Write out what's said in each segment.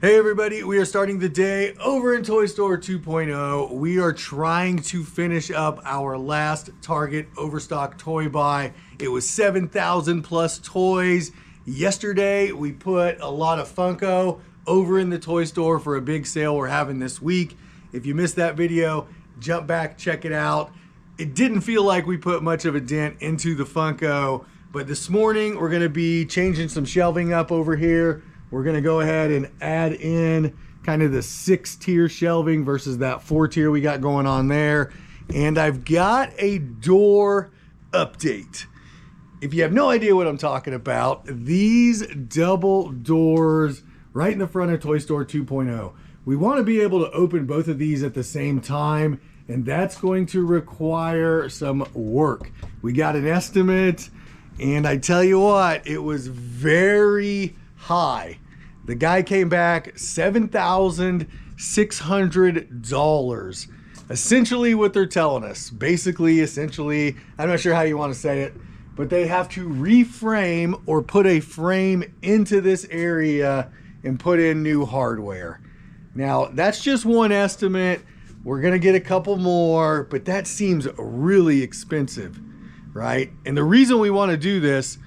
Hey everybody, we are starting the day over in Toy Store 2.0. We are trying to finish up our last Target Overstock toy buy. It was 7,000 plus toys. Yesterday, we put a lot of Funko over in the toy store for a big sale we're having this week. If you missed that video, jump back, check it out. It didn't feel like we put much of a dent into the Funko, but this morning we're gonna be changing some shelving up over here. We're gonna go ahead and add in kind of the 6-tier shelving versus that 4-tier we got going on there. And I've got a door update. If you have no idea what I'm talking about, these double doors right in the front of Toy Store 2.0. We want to be able to open both of these at the same time, and that's going to require some work. We got an estimate, and I tell you what, it was very high. The guy came back $7,600. Essentially what they're telling us, essentially, I'm not sure how you want to say it, but they have to reframe or put a frame into this area and put in new hardware. Now, that's just one estimate. We're gonna get a couple more, but that seems really expensive, right? And the reason we want to do this,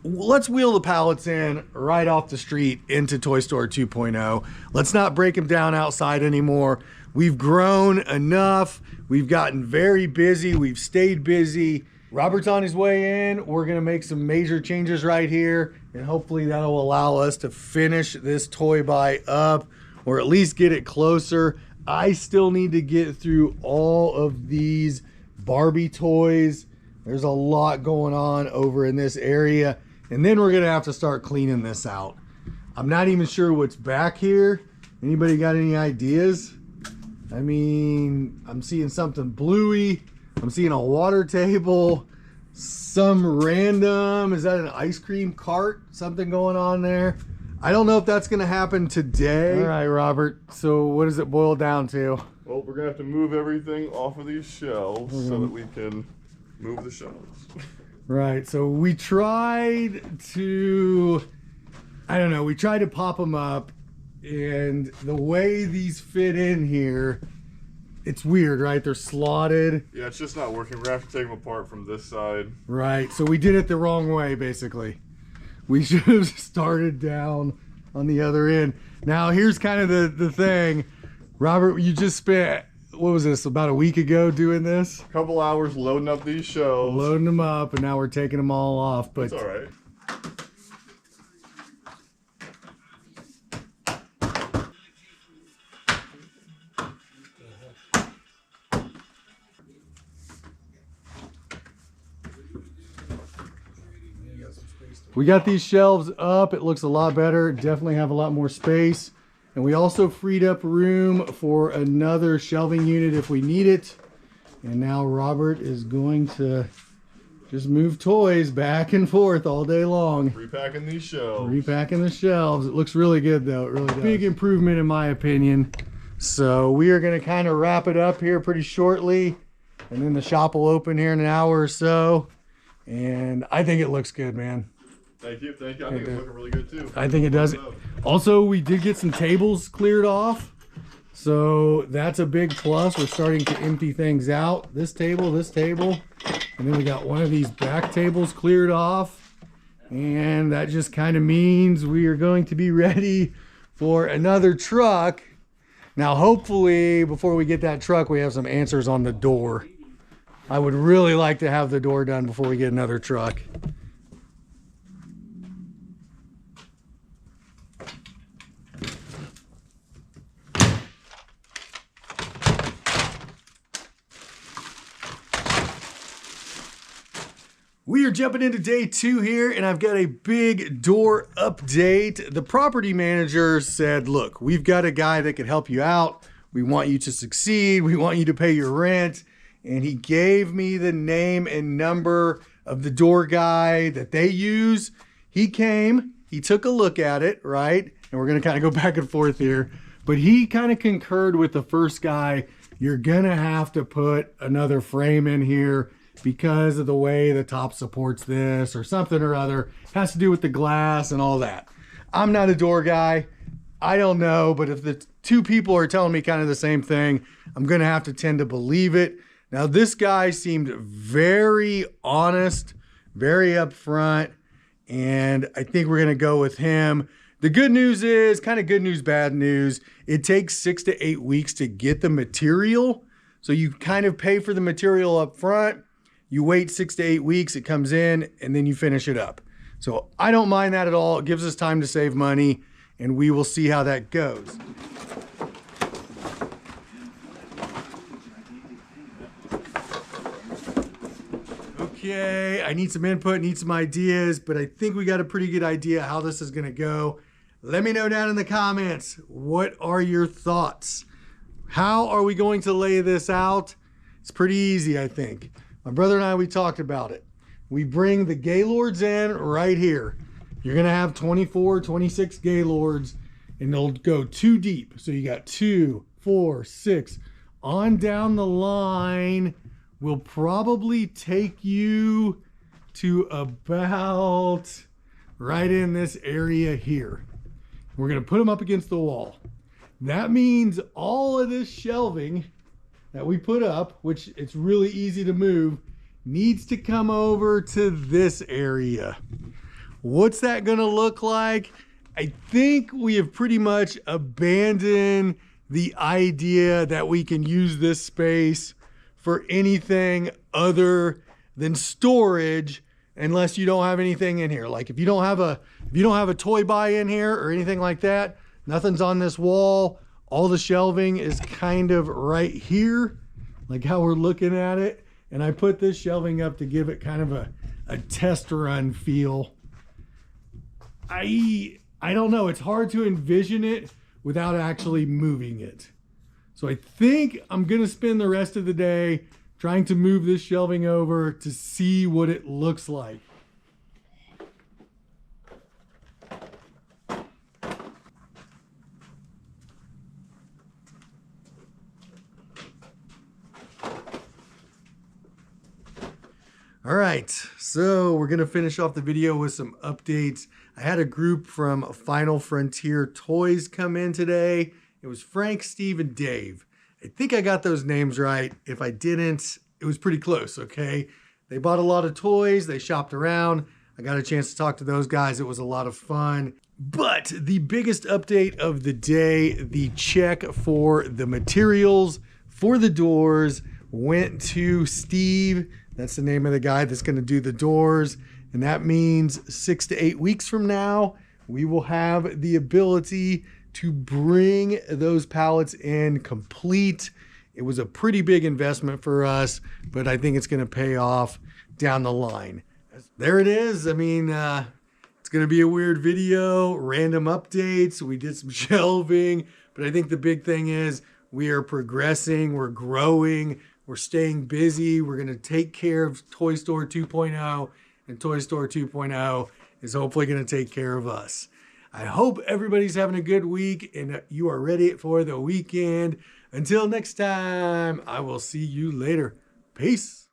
let's wheel the pallets in right off the street into Toy Store 2.0. Let's not break them down outside anymore. We've grown enough. We've gotten very busy. We've stayed busy. Robert's on his way in. We're gonna make some major changes right here, and hopefully that'll allow us to finish this toy buy up, or at least get it closer. I still need to get through all of these Barbie toys. There's a lot going on over in this area. And then we're gonna have to start cleaning this out. I'm not even sure what's back here. Anybody got any ideas? I mean, I'm seeing something bluey. I'm seeing a water table. Some random, is that an ice cream cart? Something going on there. I don't know if that's gonna happen today. All right, Robert, so what does it boil down to? Well, we're gonna have to move everything off of these shelves so that we can move the shelves. Right, so we tried to, we tried to pop them up, and the way these fit in here, it's weird, right? They're slotted. Yeah, it's just not working. We're gonna have to take them apart from this side. Right, so we did it the wrong way, basically. We should have started down on the other end. Now, here's kind of the thing. Robert, you just spent, what was this, about a week ago doing this? A couple hours loading up these shelves. Loading them up, and now we're taking them all off. But it's all right. we got these shelves up. It looks a lot better. Definitely have a lot more space. And we also freed up room for another shelving unit if we need it. And now Robert is going to just move toys back and forth all day long. Repacking these shelves. Repacking the shelves. It looks really good though. It really does. Big improvement in my opinion. So we are going to kind of wrap it up here pretty shortly. And then the shop will open here in an hour or so. And I think it looks good, man. Thank you, thank you. I think it's looking really good too. I think it does. Also, we did get some tables cleared off. So that's a big plus. We're starting to empty things out. This table. And then we got one of these back tables cleared off. And that just kind of means we are going to be ready for another truck. Now, hopefully, before we get that truck, we have some answers on the door. I would really like to have the door done before we get another truck. We are jumping into day 2 here, and I've got a big door update. The property manager said, look, we've got a guy that can help you out. We want you to succeed. We want you to pay your rent. And he gave me the name and number of the door guy that they use. He came, he took a look at it, right? And we're gonna kind of go back and forth here. But he kind of concurred with the first guy. You're gonna have to put another frame in here because of the way the top supports this or something or other. Has to do with the glass and all that. I'm not a door guy. I don't know, but if the two people are telling me kind of the same thing, I'm going to have to tend to believe it. Now, this guy seemed very honest, very upfront, and I think we're going to go with him. The good news is, kind of good news, bad news, it takes 6 to 8 weeks to get the material. So you kind of pay for the material up front, you wait 6 to 8 weeks, it comes in, and then you finish it up. So I don't mind that at all. It gives us time to save money, and we will see how that goes. Okay, I need some input, need some ideas, but I think we got a pretty good idea how this is gonna go. Let me know down in the comments, what are your thoughts? How are we going to lay this out? It's pretty easy, I think. My brother and I, we talked about it. We bring the Gaylords in right here. You're gonna have 24, 26 Gaylords, and they'll go 2 deep. So you got 2, 4, 6. On down the line will probably take you to about right in this area here. We're gonna put them up against the wall. That means all of this shelving that we put up, which it's really easy to move, needs to come over to this area. What's that gonna look like? I think we have pretty much abandoned the idea that we can use this space for anything other than storage, unless you don't have anything in here. Like if you don't have a toy buy in here or anything like that, nothing's on this wall. All the shelving is kind of right here, like how we're looking at it. And I put this shelving up to give it kind of a test run feel. I don't know, it's hard to envision it without actually moving it. So I think I'm gonna spend the rest of the day trying to move this shelving over to see what it looks like. All right, so we're gonna finish off the video with some updates. I had a group from Final Frontier Toys come in today. It was Frank, Steve, and Dave. I think I got those names right. If I didn't, it was pretty close, okay? They bought a lot of toys, they shopped around. I got a chance to talk to those guys. It was a lot of fun. But the biggest update of the day, the check for the materials for the doors went to Steve. That's the name of the guy that's gonna do the doors. And that means 6 to 8 weeks from now, we will have the ability to bring those pallets in complete. It was a pretty big investment for us, but I think it's gonna pay off down the line. There it is. I mean, it's gonna be a weird video, random updates. We did some shelving, but I think the big thing is we are progressing, we're growing, we're staying busy. We're gonna take care of Toy Store 2.0, and Toy Store 2.0 is hopefully gonna take care of us. I hope everybody's having a good week and you are ready for the weekend. Until next time, I will see you later. Peace.